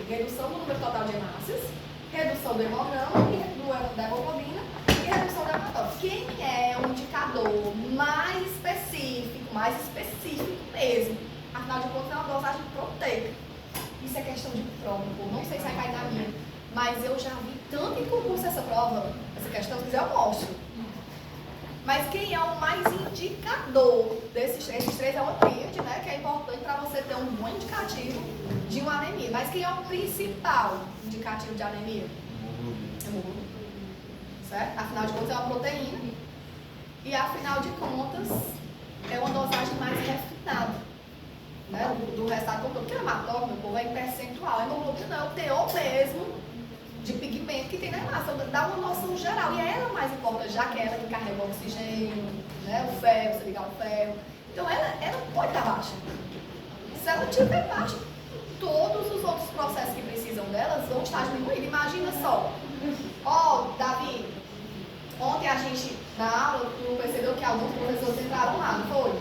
redução do número total de hemácias, redução do hemograma, da hemoglobina e redução da hematócrito. Quem é um indicador mais específico mesmo, afinal de contas é uma dosagem proteica. Isso é questão de prova, não sei se vai cair na minha, mas eu já vi tanto em concurso essa prova, essa questão, se quiser eu mostro. Mas quem é o mais indicador desses três? Esses três é uma tríade, né? Que é importante para você ter um bom indicativo de uma anemia. Mas quem é o principal indicativo de anemia? Hemoglobina. Certo? Afinal de contas é uma proteína. E afinal de contas é uma dosagem mais refinada, né? Do resultado todo. Porque o hematócrito, meu povo, é em percentual. A hemoglobina é o teor mesmo de pigmento que tem na hemácia, dá uma noção geral, e ela é mais importante, já que é ela que carrega o oxigênio, né, o ferro, você ligar o ferro, então ela pode estar baixa. Se ela estiver baixa, todos os outros processos que precisam delas vão estar diminuindo. Imagina só, Davi, ontem a gente, na aula, tu percebeu que alguns professores entraram lá, não foi?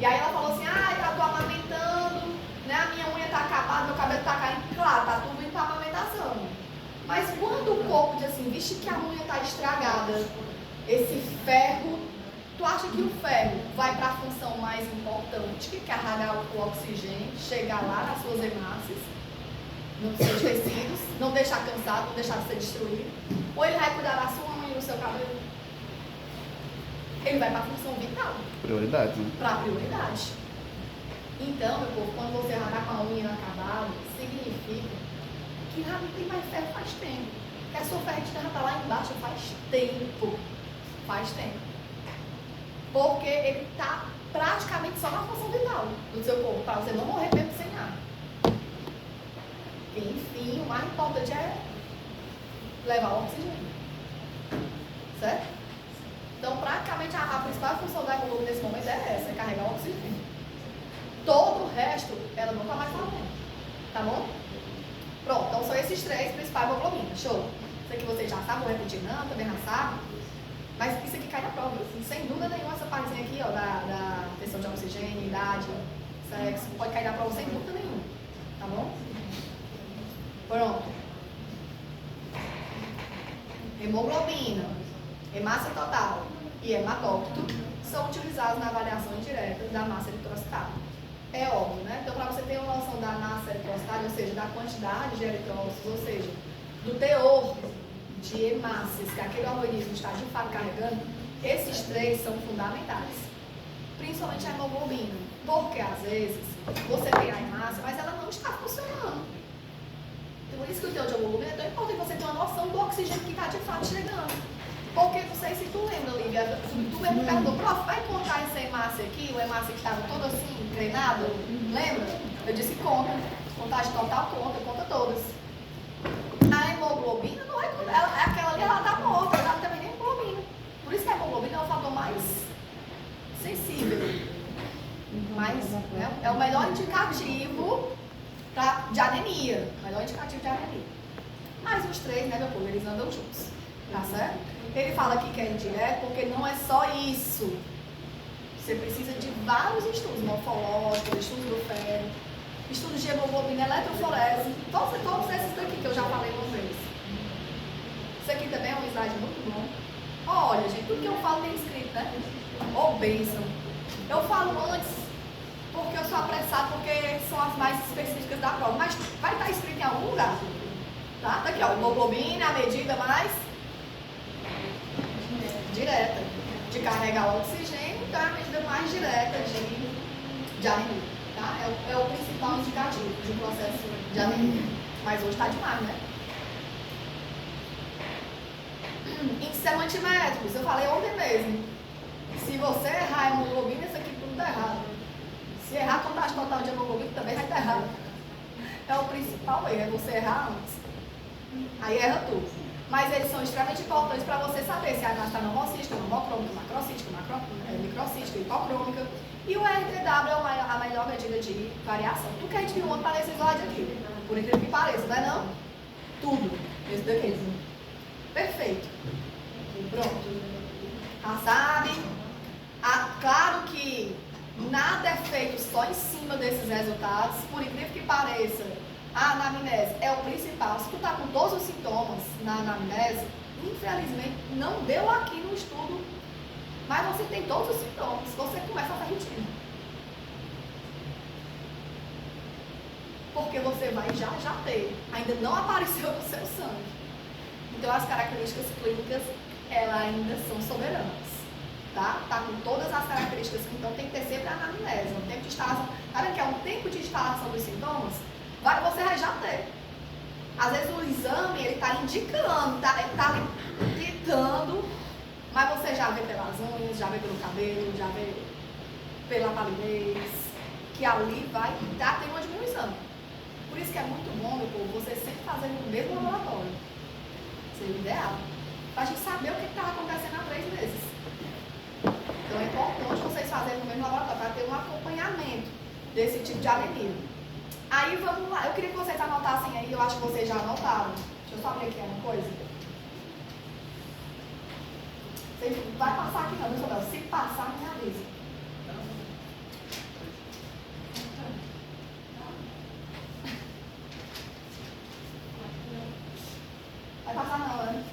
E aí ela falou assim, eu tô amamentando, né, a minha unha tá acabada, meu cabelo tá caindo, claro, tá tudo indo pra amamentação. Mas quando o corpo diz assim, vixe que a unha está estragada, esse ferro, tu acha que o ferro vai para a função mais importante, que é carregar o oxigênio, chegar lá nas suas hemácias, nos seus tecidos, não deixar cansado, não deixar de ser destruído, ou ele vai cuidar da sua unha e do seu cabelo? Ele vai para a função vital. Prioridade, né? Para a prioridade. Então, meu povo, quando você vai com a unha inacabada, significa que já não tem mais ferro faz tempo. Que a sua ferritina já está lá embaixo faz tempo. Faz tempo. Porque ele está praticamente só na função vital do seu corpo, para você não morrer mesmo sem ar. E, enfim, o mais importante é levar o oxigênio. Certo? Então, praticamente, a principal função da hemoglobina nesse momento é essa, é carregar o oxigênio. Todo o resto, ela não está mais fazendo. Tá bom? Pronto, então são esses três principais hemoglobinas. Show? Isso aqui vocês já sabem, vou repetir não, também já sabem. Mas isso aqui cai na prova, assim, sem dúvida nenhuma, essa partezinha aqui, da questão de oxigênio, idade, sexo, pode cair na prova sem dúvida nenhuma. Tá bom? Pronto. Hemoglobina, hemácia total e hematócrito são utilizados na avaliação indireta da massa eritrocitária. É óbvio, né? Então, para você ter uma noção da massa eritrocitária, ou seja, da quantidade de eritrócitos, ou seja, do teor de hemácias que aquele organismo está de fato carregando, esses três são fundamentais. Principalmente a hemoglobina. Porque, às vezes, você tem a hemácia, mas ela não está funcionando. Por isso que o teor de hemoglobina é tão importante você ter uma noção do oxigênio que está de fato chegando. Porque, não sei se tu lembra, Lívia, tu mesmo perguntou, prof, vai contar essa hemácia aqui, o hemácia que estava todo assim, treinado? Lembra? Eu disse conta. Contagem total conta todas. A hemoglobina não é aquela ali, ela está morta, ela não tem nem hemoglobina. Por isso que a hemoglobina é o fator mais sensível. Mas, né, é o melhor indicativo de anemia. O melhor indicativo de anemia. Mas os três, né, meu povo, eles andam juntos. Tá certo? Ele fala aqui que é indireto porque não é só isso. Você precisa de vários estudos morfológicos, estudos do ferro, estudos de hemoglobina, eletroforese, todos esses daqui que eu já falei uma vez. Isso aqui também é um slide muito bom. Olha, gente, tudo que eu falo tem escrito, né? Ô, bênção. Eu falo antes porque eu sou apressado, porque são as mais específicas da prova, mas vai estar escrito em algum lugar. Tá? Tá aqui, ó, hemoglobina, a medida mais direta de carregar o oxigênio, então é a medida mais direta de anemia, tá? É o principal indicativo de um processo de anemia. Mas hoje está demais, né? Índice semantimétricos, eu falei ontem mesmo. Se você errar a hemoglobina, isso aqui tudo está errado. Se errar a contagem total de hemoglobina, também vai estar errado. É o principal erro, é você errar antes. Aí erra tudo. Mas eles são extremamente importantes para você saber se a H está normocística, normocrômica, macrocítica, microcítica, hipocrômica. E o RTW é a melhor medida de variação. Tudo que a gente viu ontem para esse slide aqui. Por incrível que pareça, não é não? Tudo. Esse daqui. Perfeito. Pronto. Já sabe? Claro que nada é feito só em cima desses resultados. Por incrível que pareça, A anamnese é o principal. Se tu tá com todos os sintomas na anamnese, infelizmente não deu aqui no estudo, mas você tem todos os sintomas, você começa a ferritina. Porque você vai já ter. Ainda não apareceu no seu sangue. Então as características clínicas, elas ainda são soberanas. Tá? Tá com todas as características, então tem que ter sempre a anamnese. Um tempo de instalação. Tá vendo que é um tempo de instalação dos sintomas? Você vai já ter. Às vezes o exame, ele tá indicando, ele tá indicando, mas você já vê pelas unhas, já vê pelo cabelo, já vê pela palidez, que ali vai ter uma diminuição. Por isso que é muito bom, meu povo, você sempre fazer no mesmo laboratório. Seria o ideal. Pra gente saber o que estava acontecendo há 3 meses. Então é importante vocês fazerem no mesmo laboratório, para ter um acompanhamento desse tipo de anemia. Aí vamos lá, eu queria que vocês anotassem aí, eu acho que vocês já anotaram. Deixa eu só abrir aqui uma coisa. Vai passar aqui não, Isabel? Se passar, me avisa. Vai passar não, né?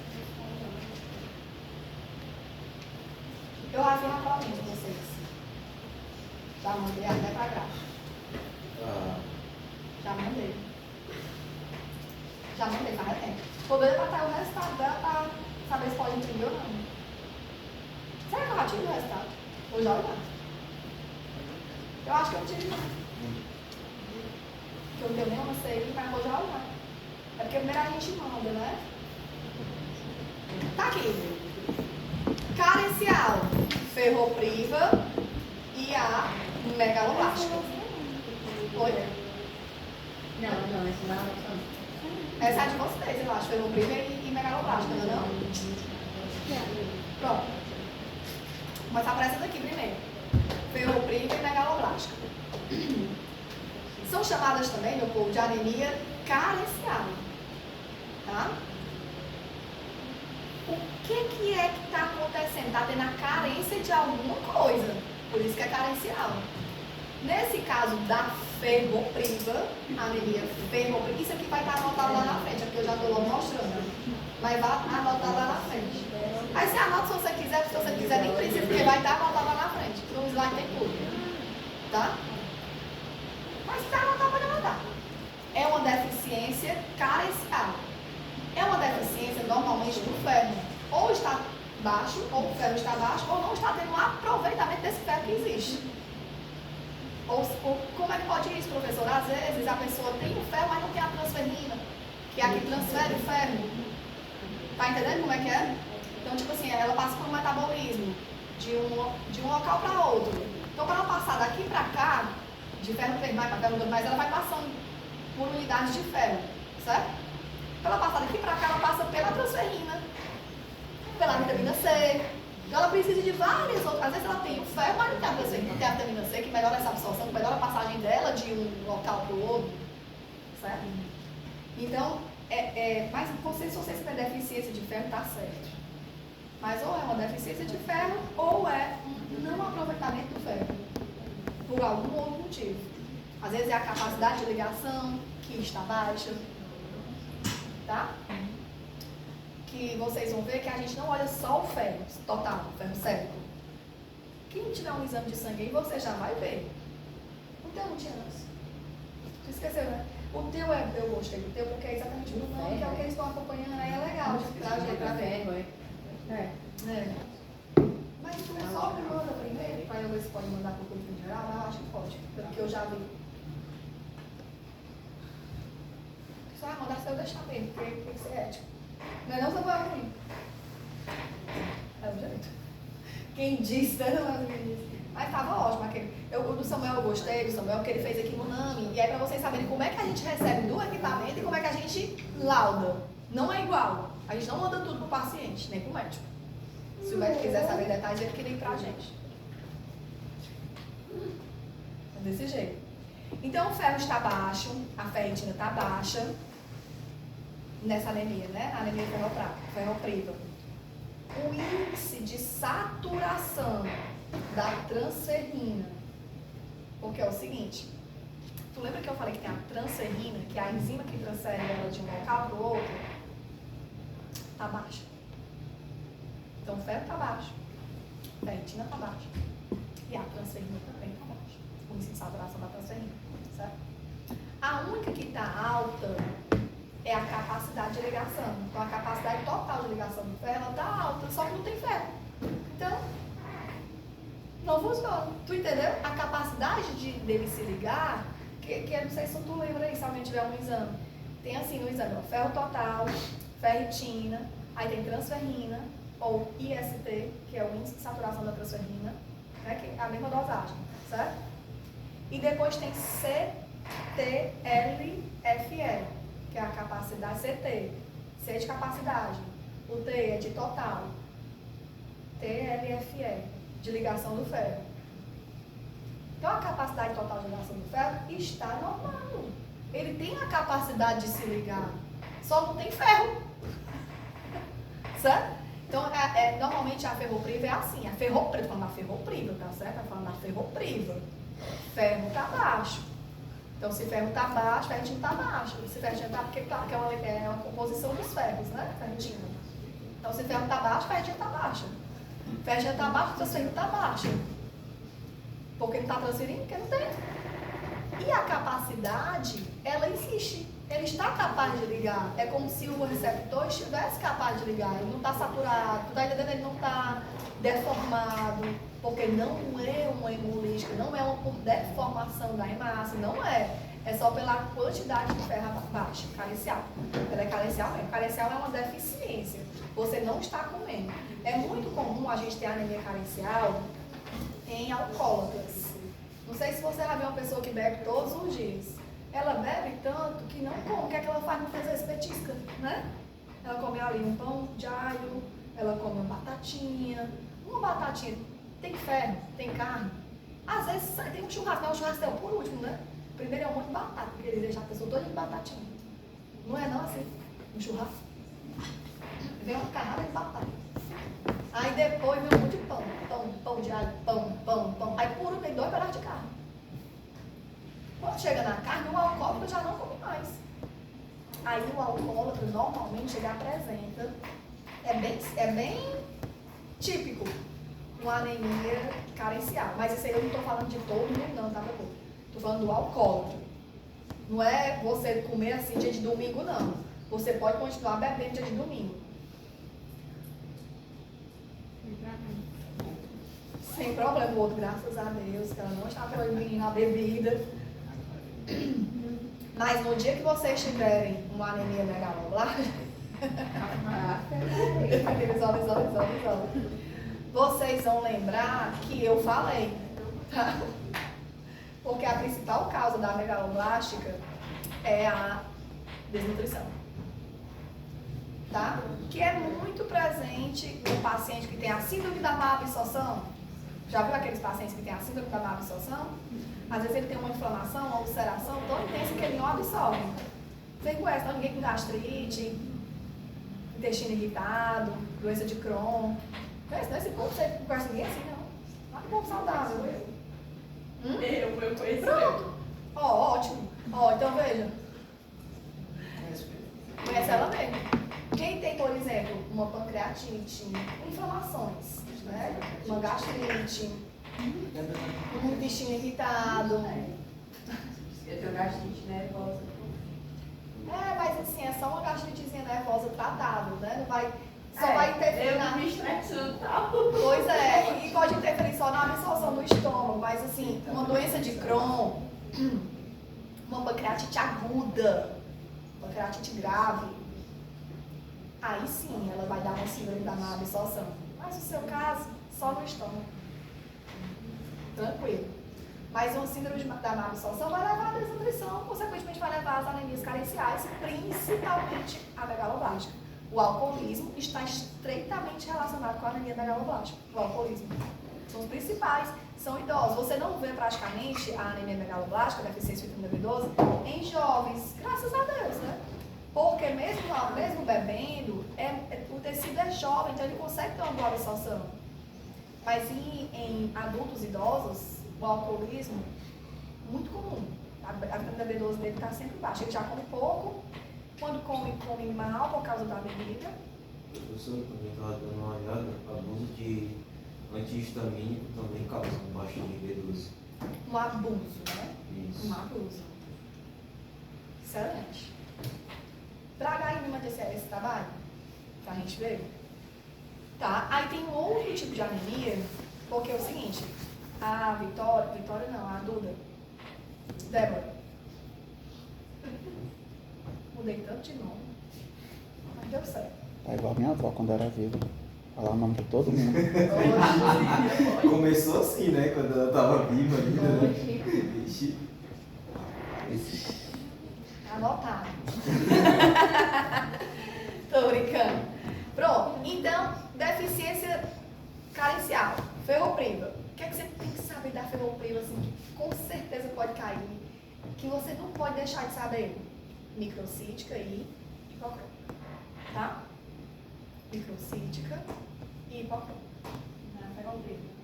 Eu havia uma colinha de vocês. Já mandei até pra gráfica. Já mandei. Já mandei, faz tempo. Tô doida pra ter o resultado dela pra saber se pode imprimir ou não. Será que eu já tive o resultado? Vou já olhar. Eu acho que eu tive não. Que eu não tenho nenhuma CI, mas vou já olhar. É porque primeiro a gente manda, né? Tá aqui. Carencial, ferropriva e a megaloblástica. Oi? Não, essa não. Essa é a de vocês, eu acho. Ferropriva e megaloblástica, não é não? Pronto. Vou começar por essa daqui primeiro. Ferropriva e megaloblástica. São chamadas também, meu povo, de anemia carencial. Tá? O que é que está acontecendo? Está tendo a carência de alguma coisa. Por isso que é carencial. Nesse caso da ferropriva, anemia ferropriva, isso aqui vai estar anotado lá na frente, é porque eu já estou logo mostrando. Mas vai anotar lá na frente. Aí você anota se você quiser nem precisa, porque vai estar anotado lá na frente. No slide tem tudo. Tá? Mas se anotar, pode anotar. É uma deficiência carencial. É uma deficiência normalmente do ferro. Ou está baixo, ou o ferro está baixo, ou não está tendo um aproveitamento desse ferro que existe. Ou como é que pode isso, professor? Às vezes a pessoa tem o ferro, mas não tem a transferrina, que é a que transfere o ferro. Tá entendendo como é que é? Então, tipo assim, ela passa por um metabolismo de um local para outro. Então, para ela passar daqui para cá, de ferro 3 mais para ferro 2 mais, ela vai passando por unidades de ferro, certo? Para ela passar daqui para cá, ela passa pela transferrina, pela vitamina C. Então ela precisa de várias outras. Às vezes ela tem o ferro, mas não tem a transferina, não tem a vitamina C, que melhora essa absorção, que melhora a passagem dela de um local para o outro. Certo? Então, mas se vocês têm deficiência de ferro, está certo. Mas ou é uma deficiência de ferro, ou é um não aproveitamento do ferro. Por algum outro motivo. Às vezes é a capacidade de ligação que está baixa. Tá? Que vocês vão ver que a gente não olha só o ferro total, o ferro cérebro. Quem tiver um exame de sangue aí, você já vai ver. O teu não tinha antes. Tu esqueceu, né? O teu eu gostei do teu porque é exatamente o nome, que é o que eles estão acompanhando aí, é legal pra gente pra ver. Mas tu só me manda primeiro, pra eu ver se pode mandar pro grupo em geral, eu acho que pode, porque eu já vi. Só vai mandar se eu deixar mesmo, porque tem que ser ético. Não é não, Samuel? É ruim. É o jeito. Quem disse, né? Mas tava ótimo aquele. O do Samuel eu gostei, do Samuel, que ele fez aqui no NAMI. E aí pra vocês saberem como é que a gente recebe do equipamento e como é que a gente lauda. Não é igual. A gente não manda tudo pro paciente, nem pro médico. Se o médico quiser saber detalhes, ele que liga pra gente. É desse jeito. Então o ferro está baixo, a ferritina está baixa. Nessa anemia, né? A anemia ferropriva. O índice de saturação da transferrina, porque é o seguinte, Tu lembra que eu falei que tem a transferrina, que é a enzima que transfere ela de um local para o outro? Tá baixa. Então o ferro tá baixo, a ferritina tá baixa. E a transferrina também tá baixa. O índice de saturação da transferrina, certo? A única que tá alta é a capacidade de ligação. Então a capacidade total de ligação do ferro, ela tá alta, só que não tem ferro. Então, não funciona. Tu entendeu? A capacidade dele se ligar, que eu não sei se tu lembra aí, se alguém tiver um exame. Tem assim no exame, ó, ferro total, ferritina, aí tem transferrina, ou IST, que é o índice de saturação da transferrina, né, que é a mesma dosagem, certo? E depois tem CTLFE, que é a capacidade CT, C de capacidade, o T é de total, TLFE, de ligação do ferro. Então a capacidade total de ligação do ferro está normal. Ele tem a capacidade de se ligar, só não tem ferro. Certo? Então, normalmente a ferropriva é assim. A ferropriva, tô falando da ferropriva, tá certo? Tá falando da ferropriva. Ferro tá baixo. Então, se ferro tá baixo, ferritina tá baixo. Se ferritina tá, porque claro que é uma composição dos ferros, né? Ferritina. Então, se ferro tá baixo, ferritina tá baixa. Ferritina tá baixa, transferrina tá baixa. Porque não tá transferindo, porque não tem. E a capacidade, ela existe. Ele está capaz de ligar. É como se o receptor estivesse capaz de ligar. Ele não está saturado, tu tá entendendo? Ele não está deformado, porque não é uma hemolítica, não é uma por deformação da hemácia, não é. É só pela quantidade de ferro baixa, carencial. Ela é carencial mesmo. Carencial é uma deficiência. Você não está comendo. É muito comum a gente ter anemia carencial em alcoólatras. Não sei se você já viu uma pessoa que bebe todos os dias. Ela bebe tanto que não come. O que é que ela faz? Muitas vezes petisca, né? Ela come ali um pão de alho, ela come uma batatinha. Uma batatinha tem ferro, tem carne. Às vezes tem um churrasco, mas o churrasco é o por último, né? Primeiro é um monte de batata, porque eles deixam a pessoa toda de batatinha. Não é não assim? Um churrasco. Vem uma carrada de batata. Aí depois vem um monte de pão. Pão de alho, pão. Aí por último tem 2 pedaços de carne. Quando chega na carne, o alcoólico já não come mais. Aí o alcoólatra normalmente ele apresenta, é bem típico, uma anemia carencial. Mas isso aí eu não estou falando de todo mundo não, tá, meu povo? Estou falando do alcoólatra. Não é você comer assim dia de domingo, não. Você pode continuar bebendo dia de domingo. Sem problema, o outro, graças a Deus, que ela não está proibindo a bebida. Mas no dia que vocês tiverem uma anemia megaloblástica, vocês vão lembrar que eu falei, tá? Porque a principal causa da megaloblástica é a desnutrição, tá? Que é muito presente no paciente que tem a síndrome da má absorção. Já viu aqueles pacientes que têm a síndrome da má absorção? Às vezes ele tem uma inflamação, uma ulceração tão intensa que ele não absorve. Você conhece, não? Ninguém com gastrite, intestino irritado, doença de Crohn. Conhece, não? Esse povo, você não conhece ninguém assim, não. Não é um povo saudável. Eu conheço. Pronto. Ó, ótimo. Ó, então veja. Conhece ela mesmo. Quem tem, por exemplo, uma pancreatite, inflamações, né? Uma gastrite, um intestino irritado. Eu tenho gastrite nervosa. Mas assim, é só uma gastritezinha nervosa tratável, né? Não vai, só vai interferir eu na... me estressando tal. Pois é, e pode interferir só na absorção do estômago, mas assim, uma doença de Crohn, uma pancreatite aguda, pancreatite grave, aí sim ela vai dar uma síndrome da má absorção. Mas no seu caso, só no estômago. Tranquilo. Mas uma síndrome da má absorção vai levar à desnutrição, consequentemente vai levar às anemias carenciais, principalmente a megaloblástica. O alcoolismo está estreitamente relacionado com a anemia megaloblástica. O alcoolismo. São os principais, são idosos. Você não vê praticamente a anemia megaloblástica, a deficiência de vitamina B12, em jovens, graças a Deus, né? Porque mesmo bebendo, o tecido é jovem, então ele consegue ter uma boa absorção. Mas em adultos idosos, o alcoolismo, muito comum, A vitamina B12 dele está sempre baixa. Ele já come pouco, quando come mal por causa da bebida. Professor, também estava dando uma olhada, abuso de antihistamínico também causa baixa de B12. Um abuso, né? Isso. Um abuso. Excelente. Traga aí uma esse trabalho, pra gente ver. Tá, aí tem um outro tipo de anemia, porque é o seguinte, a Vitória não, a Duda, Débora. Mudei tanto de nome, mas deu certo. Tá igual minha avó quando era viva. Falar o nome de todo mundo. Começou assim, né? Quando ela estava viva ainda, né? Vixe. Anotado. Tô brincando. Pronto, então, deficiência carencial, ferropriva. O que é que você tem que saber da ferropriva, assim, que com certeza pode cair, que você não pode deixar de saber? Microcítica e hipocrômica, tá? Microcítica e hipocrômica.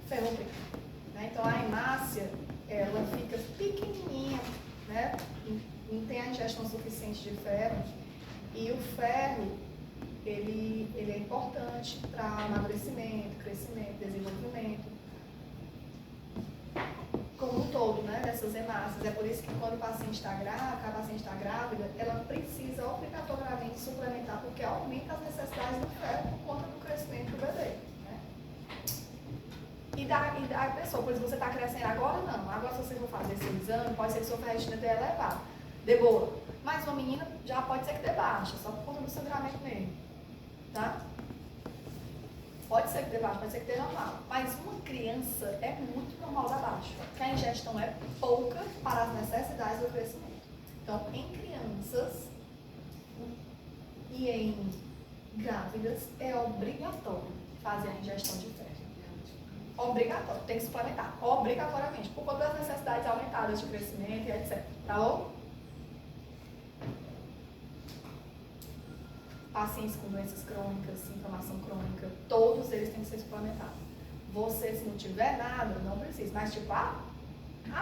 Ferropriva. Né? Então, a hemácia, ela fica pequenininha, né? Não tem a ingestão suficiente de ferro. E o ferro, ele é importante para amadurecimento, crescimento, desenvolvimento, como um todo, né, dessas hemácias. É por isso que quando a paciente está grávida, ela precisa obrigatoriamente suplementar, porque aumenta as necessidades do ferro por conta do crescimento do bebê. Né? E da pessoa, por exemplo, você está crescendo agora, não. Agora, se você for fazer seu exame, pode ser que sua ferritina dê elevada, dê boa. Mas uma menina já pode ser que dê baixa, só por conta do sangramento mesmo. Tá? Pode ser que dê baixa, pode ser que dê normal. Mas uma criança é muito normal dar baixa, porque a ingestão é pouca para as necessidades do crescimento. Então, em crianças e em grávidas, é obrigatório fazer a ingestão de ferro. Obrigatório, tem que suplementar, obrigatoriamente, por conta das necessidades aumentadas de crescimento e etc. Tá bom? Pacientes com doenças crônicas, inflamação crônica, todos eles têm que ser suplementados. Você, se não tiver nada, não precisa. Mas, tipo, a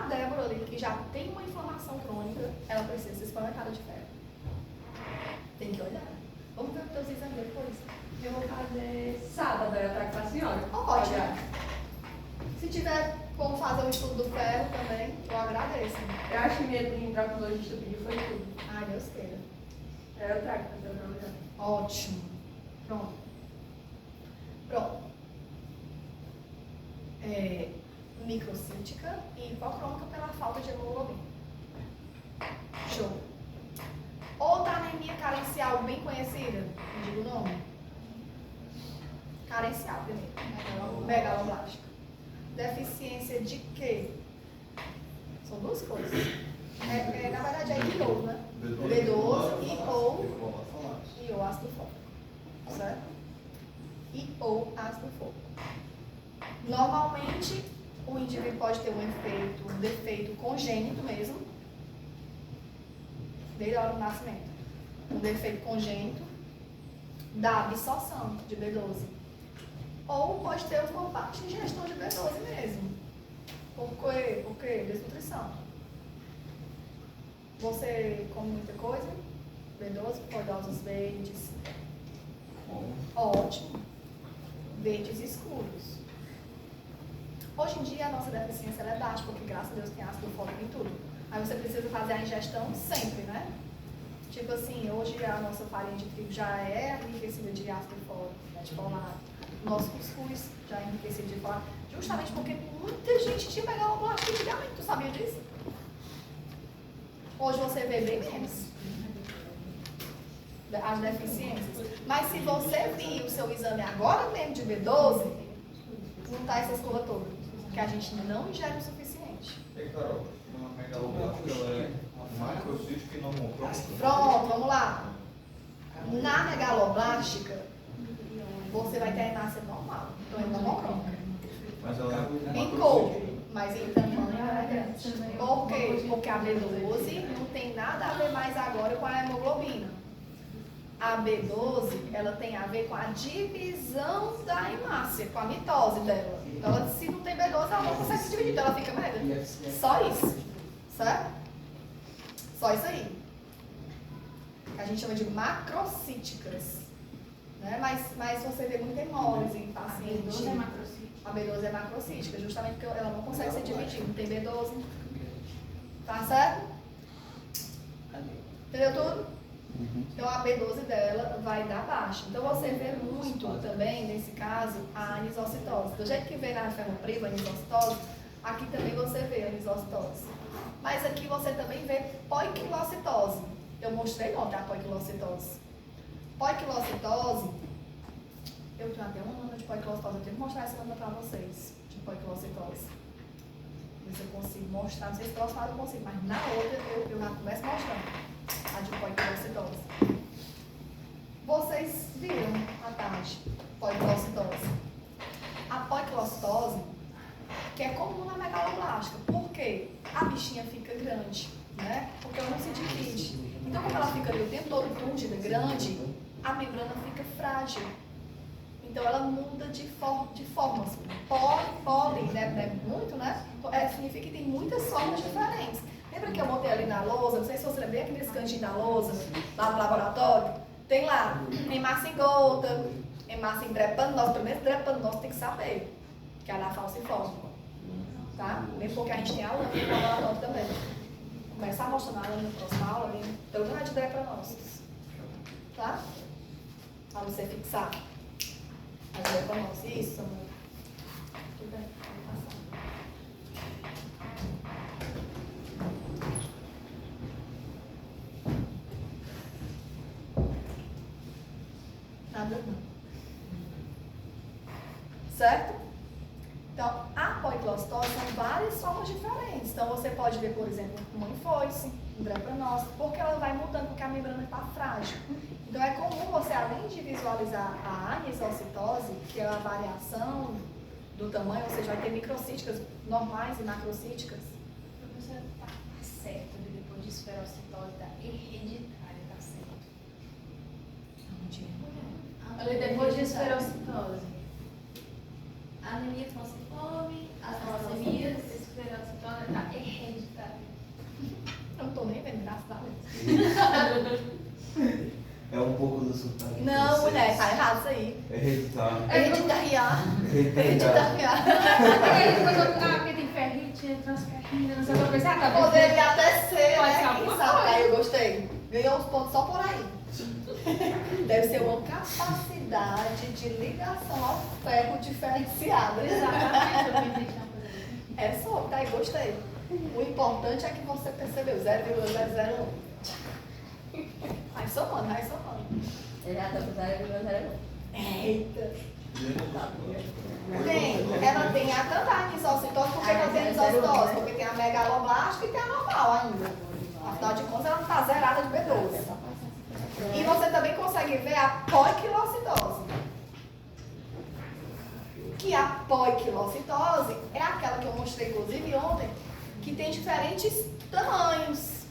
Débora ali, que já tem uma inflamação crônica, ela precisa ser suplementada de ferro. Tem que olhar. Vamos ver os teus exames depois. Eu vou fazer sábado, eu trago pra senhora. Ótimo. Se tiver como fazer o estudo do ferro também, eu agradeço. Eu acho que minha endocrinologista pediu foi tudo. Ai, Deus queira. Eu trago pra senhora. Ótimo. Pronto. Microcítica e hipocrômica pela falta de hemoglobina. Show. Outra anemia carencial bem conhecida, não digo o nome. Carencial, primeiro. Megaloblástica. Deficiência de quê? São duas coisas. Na verdade é I/O, né? B12 I/O ácido fólico. Certo? I/O ácido fólico. Normalmente, o indivíduo pode ter um defeito congênito mesmo, desde a hora do nascimento. Um defeito congênito da absorção de B12. Ou pode ter uma baixa ingestão de B12 mesmo. Por quê? Desnutrição. Você come muita coisa? B12, pode dar os verdes. Ótimo. Verdes escuros. Hoje em dia a nossa deficiência ela é baixa, porque graças a Deus tem ácido fólico em tudo. Aí você precisa fazer a ingestão sempre, né? Tipo assim, hoje a nossa farinha de trigo já é enriquecida de ácido fólico, de folato. Nosso cuscuz já é enriquecido de folato. Justamente porque muita gente tinha megaloblástica antigamente, tu sabia disso? Hoje você vê bem menos as deficiências. Mas se você vir o seu exame agora mesmo de B12, não está essas coisas todas. Porque a gente não ingere o suficiente. E Carol, uma megaloblástica ela é macrocística e normocrônica? Pronto, vamos lá. Na megaloblástica, você vai ter a hemácia normal. Então é normocrônica. Mas ela é Em cor, mas em tamanho ela é grande. Por quê? Porque a B12 não tem nada a ver mais agora com a hemoglobina. A B12, ela tem a ver com a divisão da hemácia, com a mitose dela. Então, se não tem B12, ela não consegue se dividir, então ela fica mega. Só isso, certo? Só isso aí. A gente chama de macrocíticas. Né? Mas você vê muita hemólise em paciente. A B12 é macrocítica. A B12 é macrocítica, justamente porque ela não consegue ser dividida. Não tem B12. Tá certo? Entendeu tudo? Então a B12 dela vai dar baixa. Então você vê muito também, nesse caso, a anisocitose. Do jeito que vê na ferropriva a anisocitose, aqui também você vê a anisocitose. Mas aqui você também vê poiquilocitose. Eu mostrei ontem a poiquilocitose. Poiquilocitose, eu tenho até um nome de poiquilocitose, eu tenho que mostrar esse nome para vocês, de poiquilocitose. Ver se eu consigo mostrar, não sei se próximo eu consigo, mas na outra eu já começo mostrando a de poiquilocitose. Vocês viram à tarde poiquilocitose. A poiquilocitose, que é comum na megaloblástica, por quê? A bichinha fica grande, né? Porque ela não se divide. Então, como ela fica ali o tempo todo túrgida, grande, a membrana fica frágil. Então, ela muda de formas. Podem, né? Muito, né? Significa que tem muitas formas diferentes. Lembra que eu botei ali na lousa? Não sei se você lembra aqui nesse cantinho da lousa, lá no laboratório. Tem lá, hemácia em gota, hemácia em drepanose. Primeiro, drepanose tem que saber, que é a da falciforme. Tá? Mesmo porque a gente tem a lâmina no laboratório também. Começar a mostrar na lâmina na próxima aula, ali, pelo menos de drepanose. Tá? Pra você fixar. A drepanose, isso, amor. Tudo bem, pode passar. Nada não. Certo? Então, a poiquilocitose são várias formas diferentes. Então, você pode ver, por exemplo, uma infoice, um drepanose, porque ela vai mudando porque a membrana está frágil. Então, é comum você, além de visualizar a anisocitose, que é a variação do tamanho, ou seja, vai ter microcíticas normais e macrocíticas. Professora, tá certo, depois de esferocitose da hereditária, tá certo. Falei depois de esferocitose. Anemia falciforme, as falcemias, esferocitose da hereditária. Eu não estou nem vendo, graças a Deus. É um pouco do sotaque. Não, mulher, tá errado isso aí. Hereditário. Hereditariar. Hereditário. Ah, porque tem ferrite, transferrina, não sei o que eu pensei. Ah, tá. Poderia até ser, Pode né? ser Quem alguma sabe? coisa. Aí eu gostei. Ganhou uns pontos só por aí. Deve ser uma capacidade de ligação ao ferro diferenciada. Exatamente, eu pensei que tinha uma coisa assim. É só, tá aí, gostei. O importante é que você percebeu 0,001. Vai somando, vai somando. Errada por 0,01. Eita. Ela tem a tanta anisocitose, porque ela tem anisocitose, porque tem a megaloblástica e tem a normal ainda. Afinal de contas, ela não está zerada de B12. E você também consegue ver a poiquilocitose. Que a poiquilocitose é aquela que eu mostrei, inclusive, ontem, que tem diferentes tamanhos.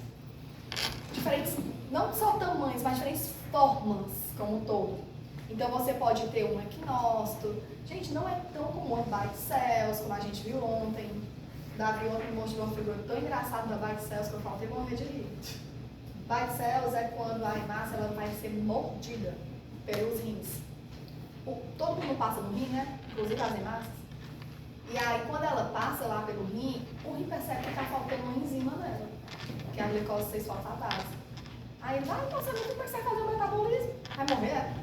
Diferentes, não só tamanhos, mas diferentes formas como um todo. Então você pode ter um equinócito. Gente, não é tão comum as White cells, como a gente viu ontem. Davi ontem mostrou uma figura tão engraçada da White cells que eu faltei morrer de rir. White cells é quando a hemácia ela vai ser mordida pelos rins. Todo mundo passa no rim, né? Inclusive as hemácias. E aí, quando ela passa lá pelo rim, o rim percebe que está faltando uma enzima nela, que é a glicose 6-fosfatase. Aí ele vai passando e percebe fazer o metabolismo. Vai morrer.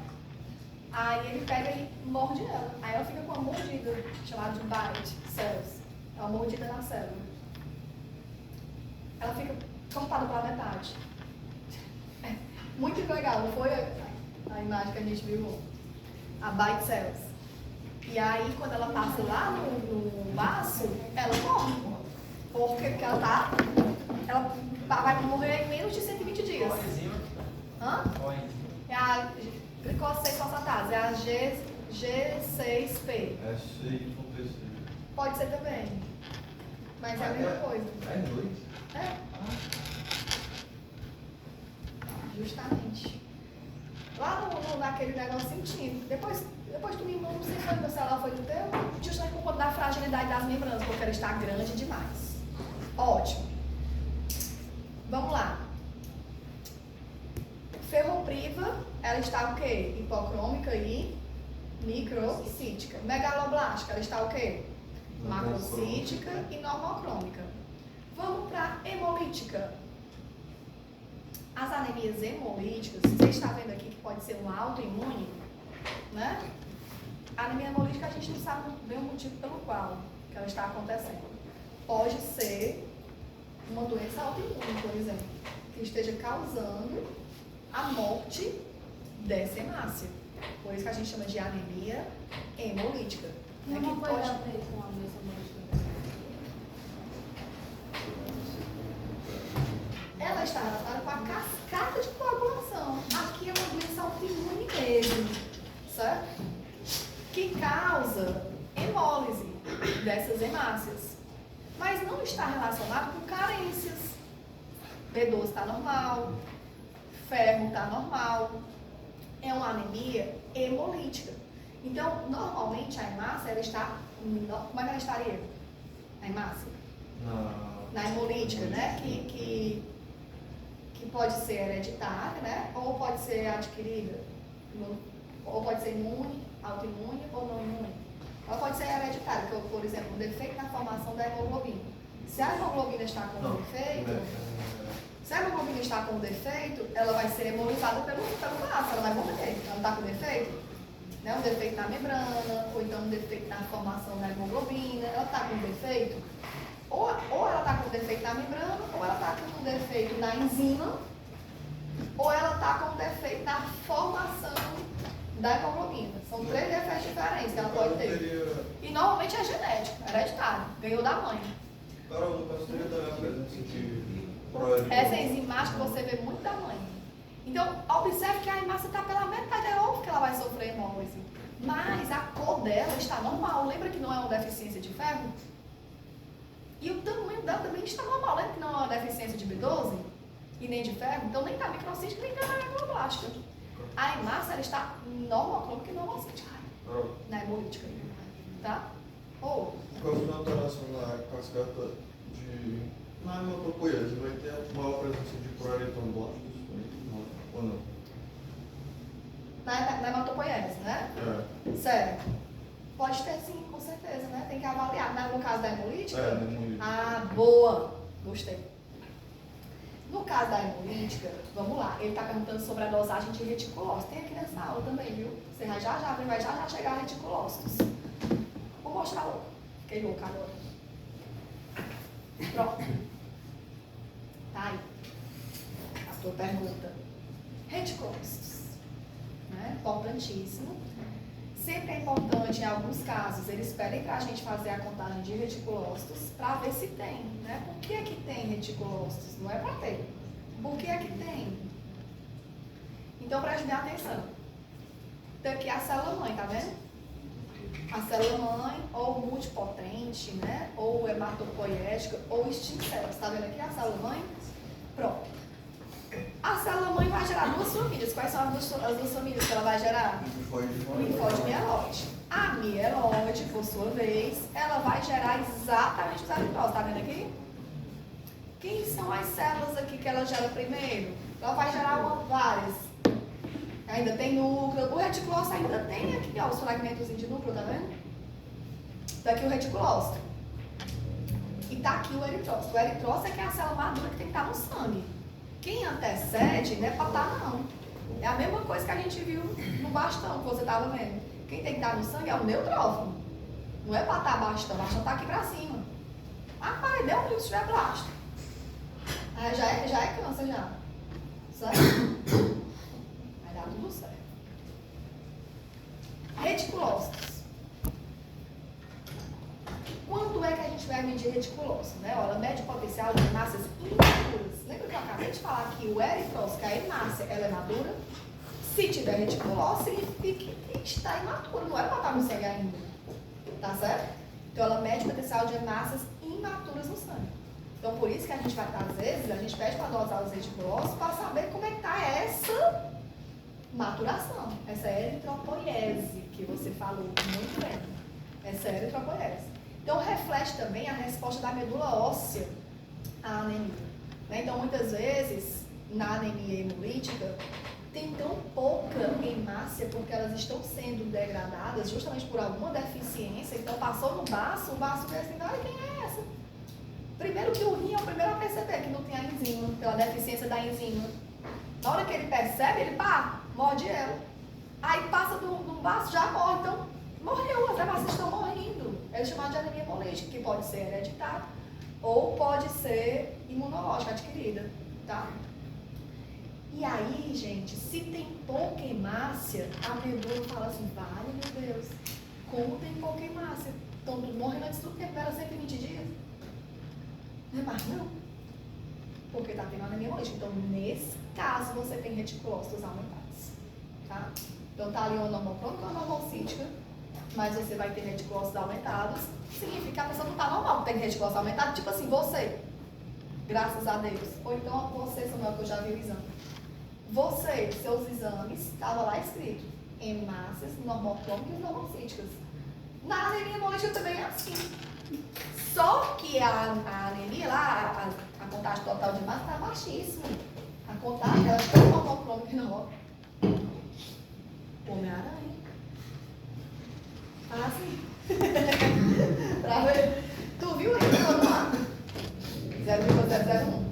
Aí ele pega e morde ela. Aí ela fica com uma mordida, chamada de bite cells. É uma mordida na célula. Ela fica cortada pela metade. Muito legal, não foi a imagem que a gente viu? A bite cells. E aí, quando ela passa lá no baço, ela morre. Porque ela vai morrer em menos de 120 dias. Qual enzima? Hã? Qual enzima? É a glicose 6-fosfatase, é a G6P. É CYPC. Pode ser também. Mas é a mesma coisa. É dois? É. Justamente. Lá naquele negocinho tinha. Depois tu me manda, não sei se foi do celular, foi do teu, justamente por conta da fragilidade das membranas, porque ela está grande demais. Ótimo. Vamos lá. Hemopriva, ela está o quê? Hipocrômica e microcítica. Megaloblástica, ela está o quê? Macrocítica e normocrômica. Vamos para hemolítica. As anemias hemolíticas, você está vendo aqui que pode ser um autoimune, né? A anemia hemolítica a gente não sabe bem o motivo pelo qual que ela está acontecendo. Pode ser uma doença autoimune, por exemplo, que esteja causando a morte dessa hemácia. Por isso que a gente chama de anemia hemolítica. Né? Não Que pode pode... ter com a doença hemolítica. Ela está relacionada com a cascata de coagulação. Aqui é uma doença autoimune mesmo, certo? Que causa hemólise dessas hemácias. Mas não está relacionado com carências. B12 está normal, ferro está normal. É uma anemia hemolítica. Então, normalmente a hemácia, ela está... Como é que ela estaria? A hemácia? Na hemolítica, né? Que pode ser hereditária, né? Ou pode ser adquirida, ou pode ser imune, autoimune ou não imune. Ela pode ser hereditária, que, por exemplo, um defeito na formação da hemoglobina. Se a hemoglobina está com um defeito, se a hemoglobina está com um defeito, ela vai ser hemolisada pelo braço, ela vai morrer. Ela não está com defeito? Né? Um defeito na membrana, ou então um defeito na formação da hemoglobina, ela está com um defeito. Ou ela está com defeito na membrana, ou ela está com defeito na enzima, ou ela está com defeito na formação da hemoglobina. São 3 defeitos diferentes que ela pode ter. E normalmente é genético, hereditário, ganhou da mãe. Carol, no caso teria também a presença de proeritro. Essa enzimática você vê muito da mãe. Então, observe que a hemácia está pela metade, é óbvio que ela vai sofrer hemólise. Mas a cor dela está normal. Lembra que não é uma deficiência de ferro? E o tamanho dela também está normal. Lembra que não é uma deficiência de B12 e nem de ferro? Então nem está microcística, nem está megaloblástica. A hemácia ela está normocrômica e normocítica. Na hemolítica. Tá? Ou... Por causa de uma alteração na cascata na hematopoiese, vai ter a maior presença de proeritroblastos? Ou não? Na hematopoiese, né? Certo. Pode ter sim, com certeza, né? Tem que avaliar. No caso da hemolítica? Na hemolítica. Ah, boa! Gostei. No caso da hemolítica, vamos lá, ele está perguntando sobre a dosagem de reticulócitos. Tem aqui nessa aula também, viu? Você vai já chegar a reticulócitos. Vou mostrar logo. Fiquei louca agora. Pronto. Tá aí. A tua pergunta. Reticulócitos. Né? Importantíssimo. Sempre é importante, em alguns casos, eles pedem para a gente fazer a contagem de reticulócitos para ver se tem, né? Por que é que tem reticulócitos? Não é para ter. Por que é que tem? Então, preste bem atenção. Daqui a célula-mãe, tá vendo? A célula-mãe, ou multipotente, né? Ou hematopoiética, ou extincells. Tá vendo aqui a célula-mãe? Pronto. A célula-mãe vai gerar 2 famílias. Quais são as duas famílias que ela vai gerar? Linfóide e mieloide. A mieloide, por sua vez, ela vai gerar exatamente os eritrócitos. Tá vendo aqui? Quem são as células aqui que ela gera primeiro? Ela vai gerar várias. Ainda tem núcleo. O reticulócito ainda tem aqui, ó, os fragmentos de núcleo, tá vendo? Tá aqui o reticulócito. E tá aqui o eritrócito. O eritrócito é que é a célula madura que tem que estar no sangue. Quem antecede não é para estar, não. É a mesma coisa que a gente viu no bastão que você estava vendo. Quem tem que estar no sangue é o neutrófilo. Não é para estar bastão, o bastão está aqui para cima. Ah, pai, deu um grito se tiver plástico. Ah, já é câncer já. Certo? Vai dar tudo certo. Reticulócitos. Quando é que a gente vai medir reticulócito? Né? Ela mede o potencial de hemácias imaturas. Lembra que eu acabei de falar que o eritrócito, a hemácia, ela é madura? Se tiver reticulócito, significa que está imatura. Não era para estar no sangue ainda. Tá certo? Então, ela mede o potencial de hemácias imaturas no sangue. Então, por isso que a gente vai estar, às vezes, a gente pede para dosar os reticulócitos para saber como é que está essa maturação. Essa eritropoiese que você falou muito bem. Essa eritropoiese. Então, reflete também a resposta da medula óssea à anemia. Né? Então, muitas vezes, na anemia hemolítica, tem tão pouca hemácia porque elas estão sendo degradadas justamente por alguma deficiência. Então passou no baço, o baço vê assim, olha quem é essa? Primeiro que o rim é o primeiro a perceber que não tem a enzima, pela deficiência da enzima. Na hora que ele percebe, ele pá, morde ela. Aí passa do baço, já morre. Então, morreu, as hemácias estão morrendo. É chamado de anemia hemolítica, que pode ser hereditária ou pode ser imunológica adquirida, tá? E aí, gente, se tem pouca hemácia, a medula fala assim, vale, meu Deus, como tem pouca hemácia? Estão morrendo antes do tempo, era 120 dias. Não é mais não? Porque tá tendo anemia hemolítica. Então, nesse caso, você tem reticulócitos aumentados, tá? Então, tá ali uma normocrônica ou uma normocítica, mas você vai ter reticulócitos aumentados, significa que a pessoa não tá normal, tem reticulócitos aumentados, tipo assim, você, graças a Deus. Ou então, você, Samuel, que eu já vi o exame. Você, seus exames, estava lá escrito hemácias, normocrônicas e normocíticas. Na anemia hemolítica também é assim. Só que a anemia lá, a contagem total de hemácia está baixíssima. A contagem, ela está normocrônica e normocrônica. Homem-Aranha. Ah, sim. Pra ver. Tu viu aí o lá? 0,001.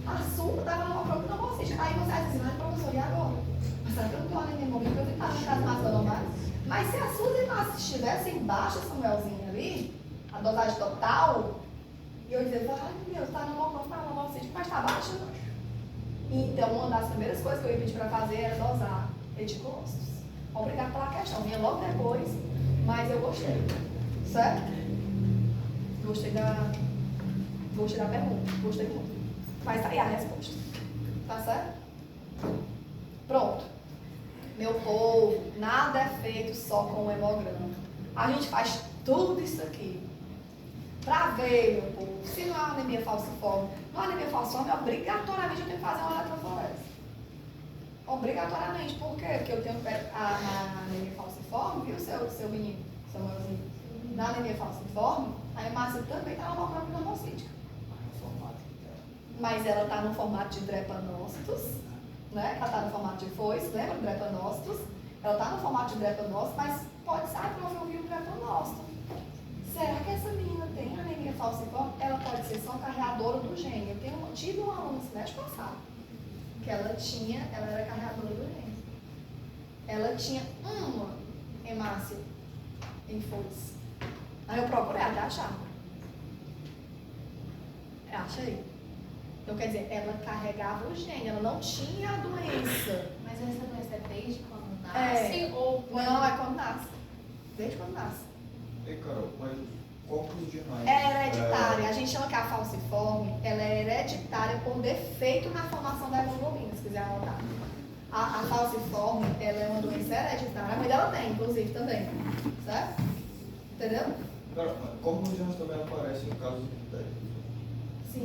Açúcar estava numa prova não vocês. Aí você diz assim, mas professor, e agora? Mas sabe que eu não estou anemia hemolítica, eu tenho que estar nas massas normais. Mas se as suas hemácias estivessem baixas, Samuelzinho, ali, a dosagem total, e eu dizia, ai meu Deus, está no homocítico, mas está baixa. Então, uma das primeiras coisas que eu ia pedir para fazer era dosar reticulócitos. Obrigada pela questão, vinha logo depois, mas eu gostei. Certo? Gostei da pergunta, gostei muito. Mas tá aí a resposta. Tá certo? Pronto. Meu povo, nada é feito só com o hemograma. A gente faz tudo isso aqui para ver, meu povo, se não é uma anemia falciforme. Não é anemia falciforme, obrigatoriamente eu tenho que fazer uma eletroforese. Obrigatoriamente. Por quê? Porque eu tenho a anemia falciforme, viu, seu menino, Samuelzinho? Na anemia falciforme, a hemácia também está na hemocrônica normocítica. Mas ela está no formato de drepanócitos, né? Ela está no formato de foice, lembra? Drepanócitos. Ela está no formato de drepanócitos, mas pode ser, prof, eu vi um drepanócito. Será que essa menina tem anemia falciforme? Ela pode ser só carreadora do gene. Eu tive uma aluna no semestre passado, que ela era carreadora do gene. Ela tinha uma hemácia em foice. Aí eu procurei até achar. Achei. Então, quer dizer, ela carregava o gene, ela não tinha a doença. Mas essa doença é desde quando nasce ou... Não, é quando nasce. Desde quando nasce. Ei, Carol, mas qual que é os demais? É hereditária. A gente chama que a falciforme, ela é hereditária por defeito na formação da hemoglobina, se quiser anotar. A falciforme, ela é uma doença hereditária. A mãe dela tem, inclusive, também. Certo? Entendeu? Carol, como os genes também aparecem em casos de técnicos? Sim.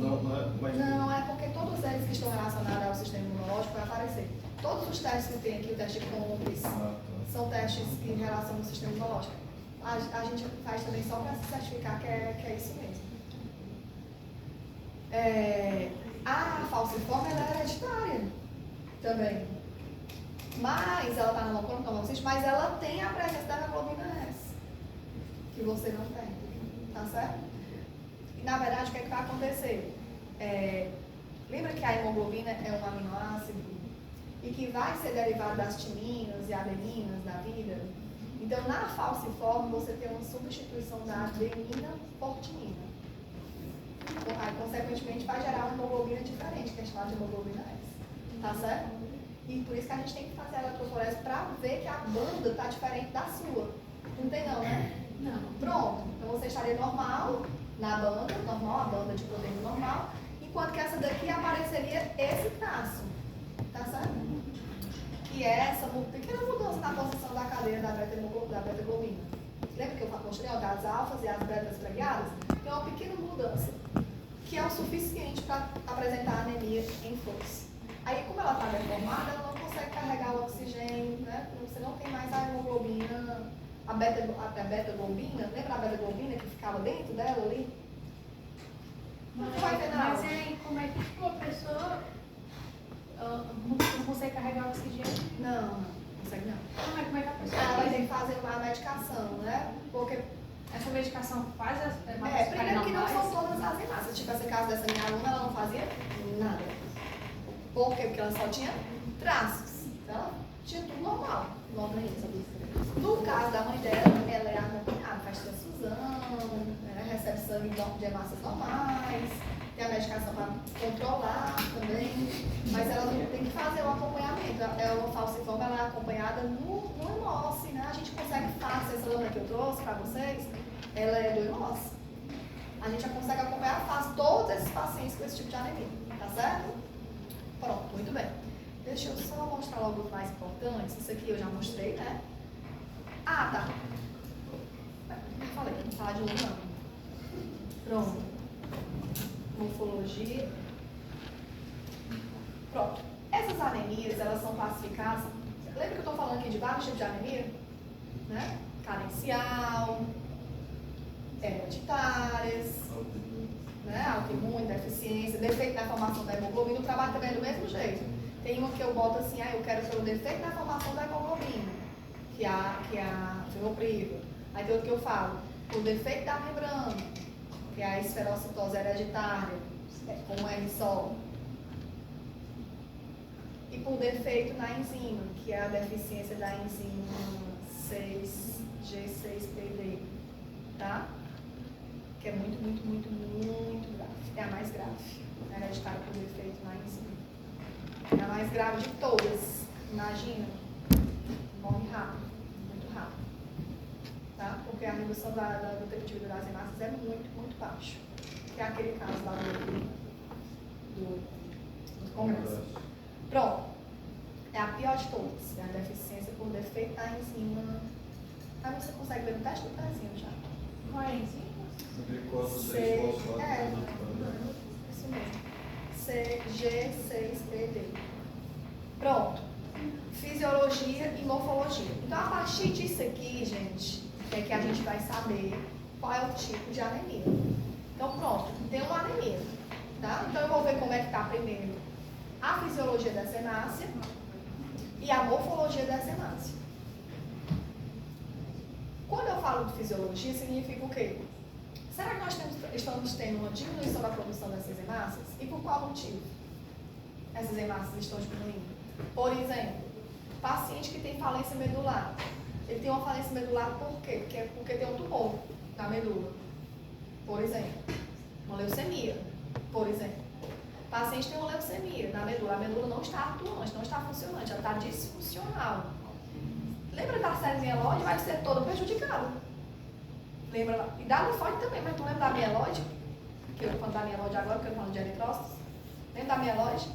Mas... Não, é porque todos eles que estão relacionados ao sistema imunológico vai aparecer. Todos os testes que tem aqui, o teste Compris, são testes que relacionam o sistema imunológico. A gente faz também só para se certificar que é isso mesmo. A falciforme, ela é hereditária também. Mas ela está na hemocrônica, mas ela tem a presença da hemoglobina S, que você não tem. Tá certo? E, na verdade, o que é que vai acontecer? Lembra que a hemoglobina é um aminoácido e que vai ser derivado das timinas e adeninas da vida? Então, na falciforme, você tem uma substituição da adenina por timina. Aí, consequentemente, vai gerar uma hemoglobina diferente, que é chamada de hemoglobina S. Tá certo? E por isso que a gente tem que fazer a eletroforese para ver que a banda está diferente da sua. Não tem não, né? Não. Pronto. Então, você estaria normal na banda, normal, a banda de proteína normal, enquanto que essa daqui apareceria esse traço. Tá certo? E essa pequena mudança na posição da cadeia da beta-globina. Lembra que eu mostrei as alfas e as betas pregadas? Tem uma pequena mudança, que é o suficiente para apresentar anemia em foice. Aí, como ela está deformada, ela não consegue carregar o oxigênio, né? Você não tem mais a hemoglobina, a beta-globina. Lembra a beta-globina que ficava dentro dela ali? Não vai ter nada. Mas aí, como é que uma pessoa não consegue carregar o oxigênio. Não consegue não. Como é que a pessoa Ela vai faz? ter que fazer uma medicação, né? Porque Essa medicação faz as primeiro que não são todas as hemácias. Tipo, essa caso dessa minha aluna, ela não fazia nada. Por quê? Porque ela só tinha traços. Então, ela tinha tudo normal, igual pra isso. No caso da mãe dela, ela é acompanhada, faz transfusão, né? Recebe sangue de hemácias normais, tem a medicação para controlar também, mas ela não tem que fazer o acompanhamento. Ela falciforme, ela é acompanhada no hemose, né? A gente consegue fácil, essa lâmina que eu trouxe para vocês, ela é do hemose. A gente já consegue acompanhar fácil todos esses pacientes com esse tipo de anemia, tá certo? Pronto, muito bem. Deixa eu só mostrar logo os mais importantes. Isso aqui eu já mostrei, né? Ah, tá. Eu falei, não falar de novo não. Pronto. Morfologia. Pronto. Essas anemias, elas são classificadas. Lembra que eu estou falando aqui de vários tipos de anemia? Né? Carencial, hereditárias, né? Autoimune, deficiência, defeito na formação da hemoglobina. O trabalho também é do mesmo jeito. Tem uma que eu boto assim, eu quero pelo defeito na formação da hemoglobina, que é a ferropriva. Aí tem outro que eu falo, o defeito da membrana, que é a esferocitose hereditária, com R só. E por defeito na enzima, que é a deficiência da enzima 6G6PD, tá? Que é muito, muito, muito, muito grave. É a mais grave, hereditária por defeito na enzima. É a mais grave de todas. Imagina, morre rápido, muito rápido. Tá? Porque a redução do tempo de vida das hemácias é muito, muito baixo. Que é aquele caso lá do congresso. Pronto. É a pior de todas. É a deficiência por defeito da enzima. Aí você consegue ver no teste do pezinho já. Qual é a enzima? Glicose C- 6 fosfato. é. Isso mesmo. CG6PD. Pronto. Fisiologia e morfologia. Então, a partir disso aqui, gente, é que a gente vai saber qual é o tipo de anemia. Então, pronto. Tem uma anemia, tá? Então, eu vou ver como é que está primeiro a fisiologia dessa hemácia e a morfologia dessa hemácia. Quando eu falo de fisiologia, significa o quê? Será que nós estamos tendo uma diminuição da produção dessas hemácias? E por qual motivo essas hemácias estão diminuindo? Por exemplo, paciente que tem falência medular. Ele tem uma falência medular por quê? Porque tem um tumor na medula. Por exemplo, uma leucemia. Por exemplo, paciente tem uma leucemia na medula. A medula não está atuante, não está funcionante, ela está disfuncional. Lembra da série mieloide? Vai ser toda prejudicada. Lembra lá? E da linfóide também, mas tu lembra da mieloide? Que eu estou falando da mieloide agora, porque eu estou falando de eritrócitos. Lembra da mieloide?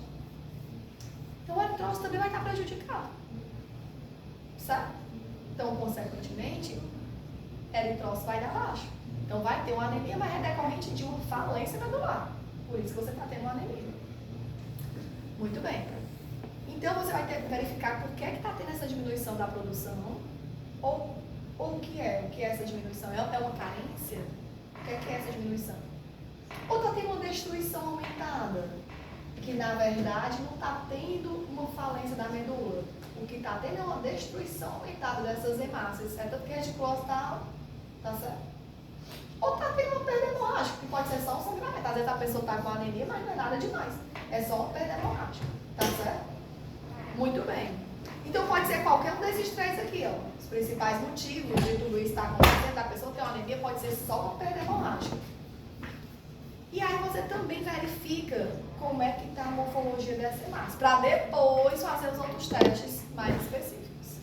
Então o eritrócito também vai estar prejudicado. Certo? Então, consequentemente, eritrócito vai dar baixo. Então vai ter uma anemia, mas é decorrente de uma falência medular. Por isso que você está tendo uma anemia. Muito bem. Então você vai ter que verificar por que está tendo essa diminuição da produção, ou o que é essa diminuição? É uma carência? O que é essa diminuição? Ou está tendo uma destruição aumentada? Que na verdade não está tendo uma falência da medula. O que está tendo é uma destruição aumentada dessas hemácias, certo? Porque a reticulose está certo? Ou está tendo uma perda hemorrágica, que pode ser só um sangramento. Às vezes a pessoa está com anemia, mas não é nada demais. É só uma perda hemorrágica, tá certo? Muito bem. Então pode ser qualquer um desses três aqui, ó. Os principais motivos de tudo isso estar acontecendo, a pessoa ter uma anemia pode ser só uma perda hemorrágica. E aí você também verifica como é que está a morfologia dessa hemácia, para depois fazer os outros testes mais específicos.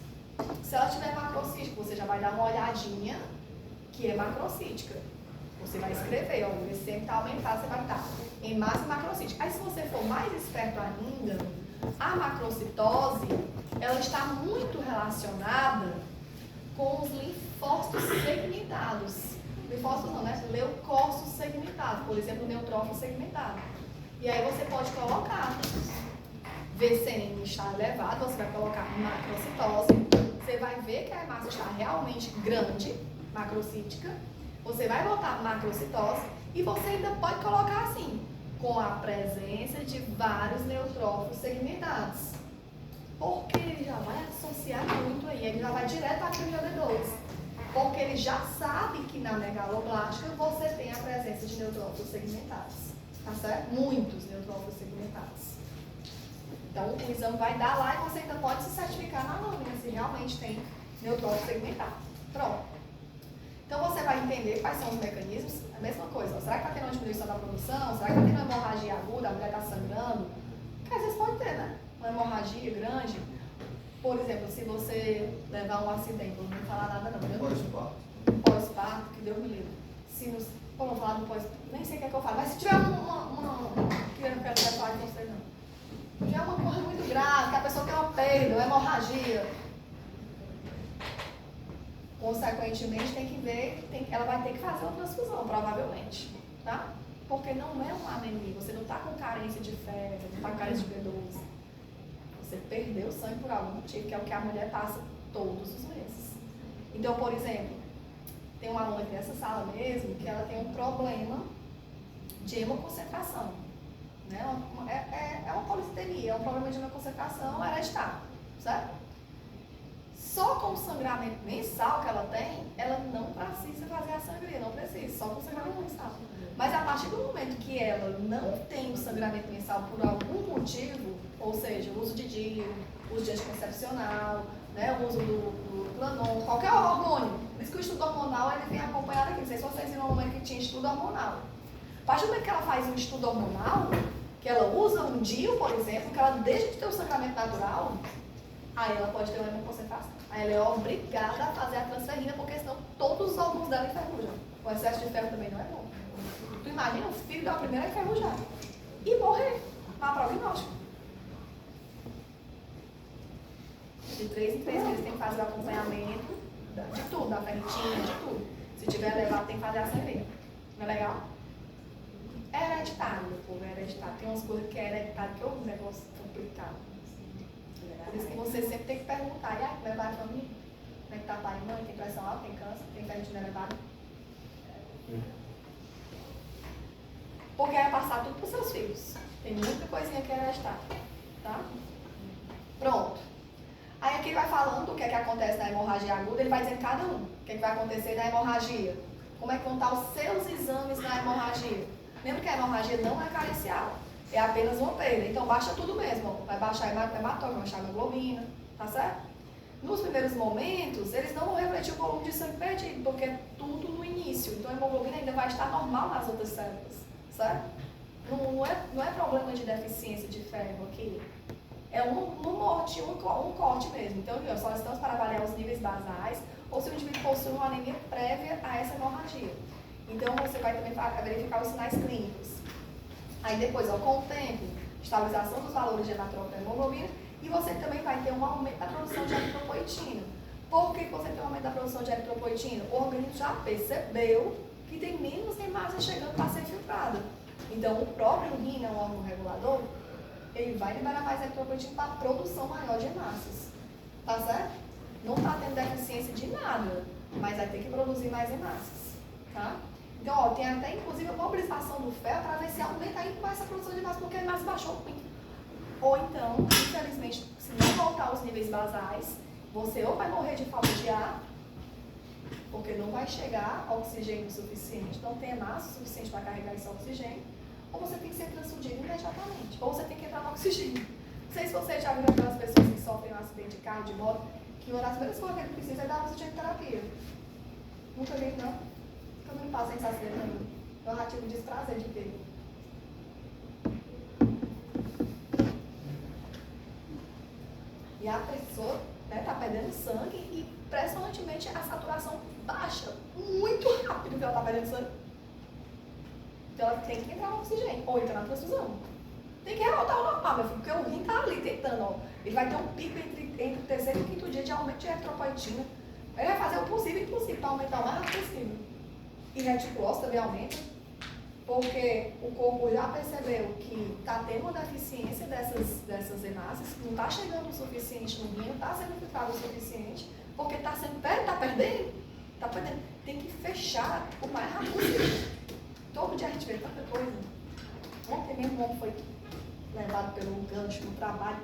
Se ela tiver macrocítica, você já vai dar uma olhadinha que é macrocítica. Você vai escrever, ó, o glicemia está aumentado, você vai estar em massa macrocítica. Aí se você for mais esperto ainda, a macrocitose, ela está muito relacionada com os linfócitos segmentados. Linfócitos não, né? Leucócitos segmentados, por exemplo, neutrófilo segmentado. E aí você pode colocar VCN está elevado, você vai colocar macrocitose, você vai ver que a hemácia está realmente grande, macrocítica, você vai botar macrocitose e você ainda pode colocar assim, Com a presença de vários neutrófilos segmentados. Porque ele já vai associar muito aí, ele já vai direto para a GD2. Porque ele já sabe que na megaloblástica você tem a presença de neutrófilos segmentados. Tá certo? Muitos neutrófilos segmentados. Então o exame vai dar lá e você ainda pode se certificar na lâmina se realmente tem neutrófilo segmentado. Pronto. Então você vai entender quais são os mecanismos. A mesma coisa. Será que está tendo uma diminuição da produção? Será que está tendo uma hemorragia aguda? A mulher está sangrando? Porque às vezes pode ter, né? Uma hemorragia grande. Por exemplo, se você levar um acidente, não vou falar nada não. Pós-parto. Pós-parto, que Deus me livre. Se nos, como eu falar do pós, nem sei o que é que eu falo, mas se tiver que eu não quero falar de vocês não. Se tiver uma coisa muito grave, que a pessoa tem uma perda, uma hemorragia, consequentemente tem que ver, ela vai ter que fazer uma transfusão, provavelmente, tá? Porque não é uma anemia, você não está com carência de ferro, não está com carência de B12. Você perdeu sangue por algum motivo, que é o que a mulher passa todos os meses. Então, por exemplo, tem uma aluna aqui nessa sala mesmo, que ela tem um problema de hemoconcentração. Né? É uma policitemia, é um problema de hemoconcentração hereditário, certo? Só com o sangramento mensal que ela tem, ela não precisa fazer a sangria, não precisa, só com o sangramento mensal. Mas a partir do momento que ela não tem o sangramento mensal por algum motivo, ou seja, o uso de DIU, uso de anticoncepcional, né, o uso do Planon, qualquer hormônio. Por isso que o estudo hormonal ele vem acompanhado aqui. Não sei se vocês viram no momento que tinha estudo hormonal. A partir do momento que ela faz um estudo hormonal, que ela usa um DIU, por exemplo, que ela deixa de ter o sangramento natural, aí ela pode ter uma hemoconcentração. Aí ela é obrigada a fazer a transferrina, porque senão todos os órgãos dela enferrujam. O excesso de ferro também não é bom. Tu imagina o filho da primeira enferrujar e morrer. Má prognóstico. De 3 em 3 meses tem que fazer o acompanhamento de tudo, da ferritina, de tudo. Se tiver elevado, tem que fazer a sangria. Não é legal? É hereditário, meu povo, é hereditário. Tem umas coisas que é hereditário que é um negócio complicado. Por isso que você sempre tem que perguntar, e aí, como é que vai a família? Como é que tá pai e mãe? Tem pressão alta, tem câncer, tem ferritina elevada? Porque vai passar tudo para os seus filhos. Tem muita coisinha que é hereditária, tá? Pronto. Aí aqui ele vai falando o que é que acontece na hemorragia aguda, ele vai dizendo cada um. O que é que vai acontecer na hemorragia? Como é que vão estar os seus exames na hemorragia? Lembra que a hemorragia não é carencial, é apenas uma perda. Então baixa tudo mesmo. Vai baixar hematócrito, vai baixar a hemoglobina, tá certo? Nos primeiros momentos, eles não vão refletir o volume de sangue perdido, porque é tudo no início. Então a hemoglobina ainda vai estar normal nas outras células, certo? Não é problema de deficiência de ferro aqui. É um morte, um corte mesmo. Então, só estamos para avaliar os níveis basais ou se o indivíduo possui uma anemia prévia a essa hemorragia. Então, você vai também verificar os sinais clínicos. Aí depois, com o tempo, estabilização dos valores de hematrócrito e hemoglobina, e você também vai ter um aumento da produção de eritropoetina. Por que você tem um aumento da produção de eritropoetina? O organismo já percebeu que tem menos hemácia chegando para ser filtrada. Então, o próprio rim, o órgão regulador, ele vai liberar mais eritropoetina para a produção maior de hemácias. Tá certo? Não está tendo deficiência de nada, mas vai ter que produzir mais hemácias. Tá? Então, tem até inclusive a mobilização do ferro para ver se aumenta ainda mais essa produção de hemácias, porque a hemácia baixou muito. Ou então, infelizmente, se não voltar aos níveis basais, você ou vai morrer de falta de ar, porque não vai chegar oxigênio suficiente, não tem hemácia suficiente para carregar esse oxigênio, ou você tem que ser transfundido imediatamente, ou você tem que entrar no oxigênio. Não sei se vocês já viram aquelas pessoas que sofrem um acidente de carro, de moto, que uma das primeiras coisas que ele precisa é dar oxigenoterapia. Nunca vi, não? Também não passei esse acidente nenhum. Eu já tive o desprazer de ter. E a pessoa está perdendo sangue e, impressionantemente, a saturação baixa muito rápido que ela está perdendo sangue. Então ela tem que entrar no oxigênio, ou entrar na transfusão. Tem que voltar ao normal, meu filho, porque o rim está ali tentando, ó. Ele vai ter um pico entre o terceiro e o quinto dia de aumento de eritropoetina. Ele vai fazer o possível e impossível para aumentar o mais rápido possível. E reticulose também aumenta, porque o corpo já percebeu que está tendo uma deficiência dessas hemácias, que não está chegando o suficiente no rim, não está sendo filtrado o suficiente, porque está perdendo. Tem que fechar o mais rápido possível. Todo dia a gente vê tanta coisa. Ontem mesmo o homem foi levado pelo gancho no trabalho,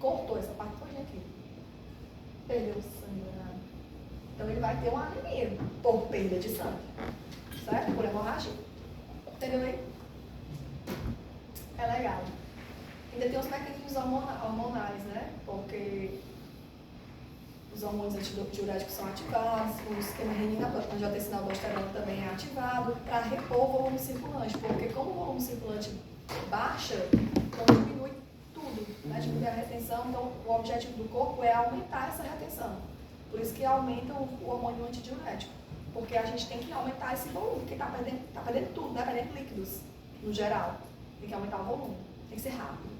cortou essa parte toda aqui. Perdeu o sangue danado. Então ele vai ter uma anemia por perda de sangue. Certo? Por hemorragia. Entendeu aí? É legal. Ainda tem os mecanismos hormonais, né? Porque os hormônios antidiuréticos são ativados, o esquema renina-angiotensina aldosterona também é ativado para repor o volume circulante, porque como o volume circulante baixa, então diminui tudo, né? Diminui a retenção, então o objetivo do corpo é aumentar essa retenção. Por isso que aumenta o hormônio antidiurético, porque a gente tem que aumentar esse volume, porque está perdendo tudo, né? Perdendo líquidos, no geral. Tem que aumentar o volume, tem que ser rápido.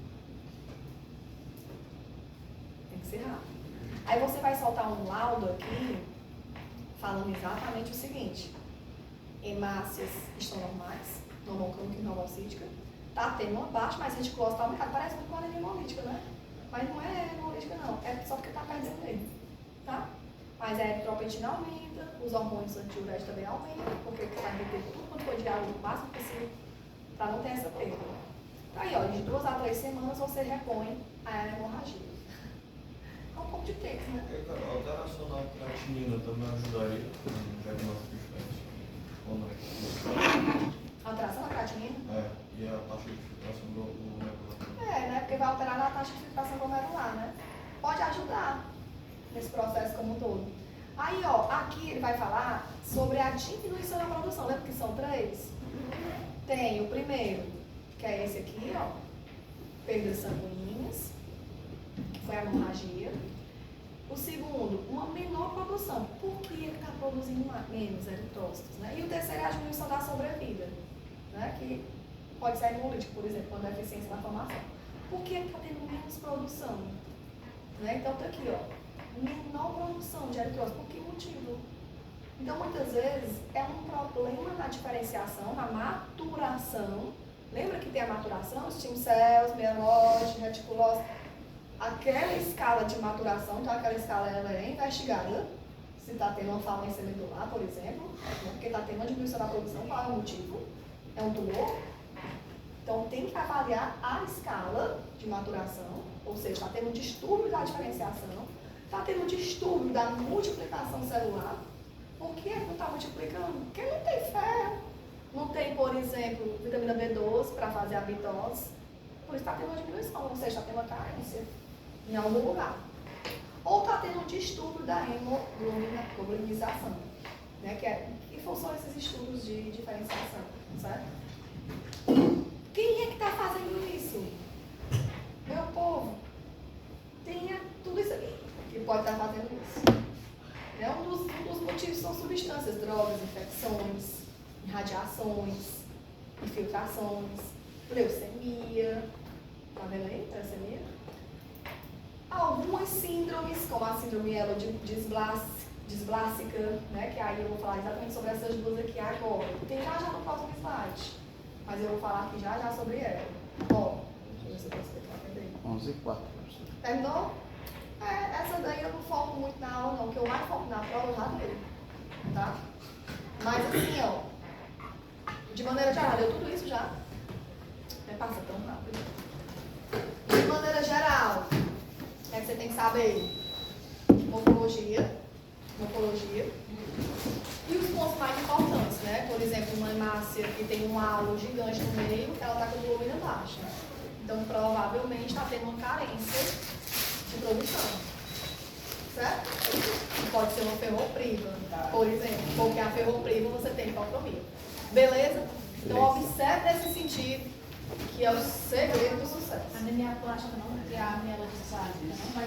Tem que ser rápido. Aí você vai soltar um laudo aqui, falando exatamente o seguinte: hemácias estão normais, normal crônica e normal cítica, tá tendo uma baixa, mas a reticulose está aumentada, parece muito uma anemia hemolítica, né? Mas não é hemolítica não, é só porque está perdendo ele, tá? Mas a eritropoetina aumenta, os hormônios antidiuréticos também aumentam, porque vai reter tudo quanto for de água o máximo possível, para não ter essa perda. Tá aí, ó, de 2 a 3 semanas você repõe a hemorragia. É um pouco de tempo, né? A alteração na creatinina também ajudaria no diagnóstico diferente? Ou não? Alteração na creatinina? E a taxa de filtração do glomerular? Né? Porque vai alterar na taxa de filtração glomerular, né? Pode ajudar nesse processo como um todo. Aí, ó, aqui ele vai falar sobre a diminuição da produção. Lembra que são 3? Tem o primeiro, que é esse aqui, ó. Perdas sanguíneas, que foi a hemorragia. O segundo, uma menor produção. Por que ele está produzindo menos eritrócitos, né? E o terceiro é a diminuição da sobrevida, né? Que pode ser hemolítico, por exemplo, quando há deficiência na formação. Por que ele está tendo menos produção? Né? Então, tá aqui, ó. Menor produção de eritrócitos. Por que motivo? Então, muitas vezes, é um problema na diferenciação, na maturação. Lembra que tem a maturação? Stem cells, mielose, reticulose. Aquela escala de maturação, então aquela escala ela é investigada. Se está tendo uma falência medular, por exemplo, né? Porque está tendo uma diminuição da produção, qual é o motivo? É um tumor? Então, tem que avaliar a escala de maturação, ou seja, está tendo um distúrbio da diferenciação, está tendo um distúrbio da multiplicação celular. Por que não está multiplicando? Porque não tem ferro, não tem, por exemplo, vitamina B12 para fazer a mitose, por isso está tendo uma diminuição, ou seja, está tendo uma carência em algum lugar. Ou está tendo um distúrbio da hemoglobinização, né? Que são esses estudos de diferenciação, certo? Quem é que está fazendo isso? Meu povo, tenha tudo isso aqui que pode estar fazendo isso. Um dos motivos são substâncias, drogas, infecções, irradiações, infiltrações, leucemia, tá vendo aí, leucemia? Algumas síndromes, como a síndrome disblásica, né, que aí eu vou falar exatamente sobre essas duas aqui agora. Tem já no próximo slide, mas eu vou falar aqui já sobre ela. Ó, deixa eu ver se eu posso explicar. 11h04. Terminou? Essa daí eu não foco muito na aula não, o que eu mais foco na prova eu já dei, tá? Mas assim, ó, de maneira geral, deu tudo isso já? Passa tão rápido. De maneira geral, é que você tem que saber morfologia, e os pontos mais importantes, né? Por exemplo, uma hemácia que tem um halo gigante no meio, ela está com a globina baixa. Então, provavelmente está tendo uma carência de produção, certo? Pode ser uma ferropriva, por exemplo, porque a ferropriva você tem hipocromia. Beleza? Então, observe nesse sentido, que é o segredo do sucesso. A anemia plástica não, porque a mielodisplásica não vai